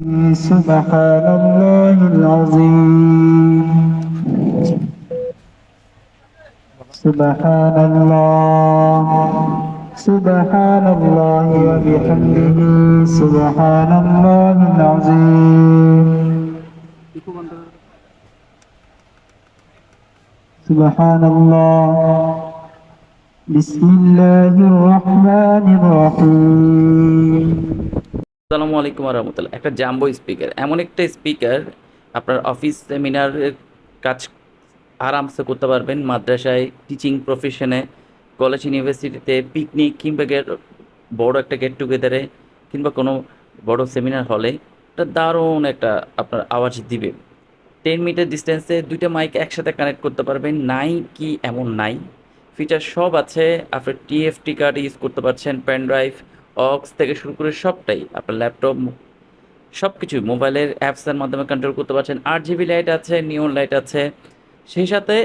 سبحان الله العظيم. سبحان الله. سبحان الله وبحمده. سبحان الله العظيم. سبحان الله. بسم الله الرحمن الرحيم. আসসালামু আলাইকুম রহমতুল্লাহ। একটা জাম্বো স্পিকার, এমন একটা স্পিকার আপনার অফিস সেমিনারের কাজ আরামসে করতে পারবেন, মাদ্রাসায় টিচিং প্রফেশনে, কলেজ ইউনিভার্সিটিতে, পিকনিক কিংবা বড় একটা গেট টুগেদারে কিংবা কোনো বড় সেমিনার হলে এটা দারুণ একটা আপনার আওয়াজ দিবে। 10 মিটার ডিস্টেন্সে দুইটা মাইক একসাথে কানেক্ট করতে পারবেন, নাই কি এমন নাই, ফিচার সব আছে। আপনার টিএফটি কার্ড ইউজ করতে পারছেন, পেন ড্রাইভ, অক্স থেকে শুরু করে সবটাই আপনার ল্যাপটপ, সব কিছু মোবাইলের অ্যাপসের মাধ্যমে কন্ট্রোল করতে পারছেন। 8 জিবি লাইট আছে, নিয়ন লাইট আছে, সেই সাথে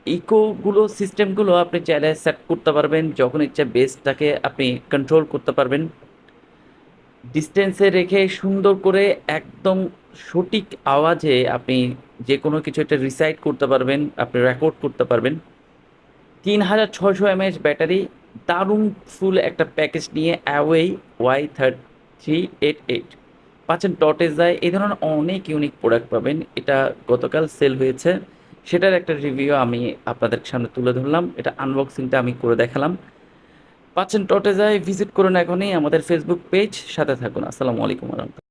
ইকোগুলো সিস্টেমগুলো আপনি চাইলে সেট করতে পারবেন, যখন ইচ্ছা বেসটাকে আপনি কন্ট্রোল করতে পারবেন। ডিস্টেন্সে রেখে সুন্দর করে একদম সঠিক আওয়াজে আপনি যে কোনো কিছু একটা রিসাইট করতে পারবেন, আপনি রেকর্ড করতে পারবেন। 3600 ব্যাটারি, দারুণ ফুল একটা প্যাকেজ নিয়ে অ্যাওয়ে Y3388 পাচ্ছেন টটেজায়। এই ধরনের অনেক ইউনিক প্রোডাক্ট পাবেন। এটা গতকাল সেল হয়েছে, সেটার একটা রিভিউ আমি আপনাদের সামনে তুলে ধরলাম, এটা আনবক্সিংটা আমি করে দেখালাম। পাচ্ছেন টটেজায়, ভিজিট করুন এখনই আমাদের ফেসবুক পেজ, সাথে থাকুন। আসসালামু আলাইকুম রহমতুল্লাহ।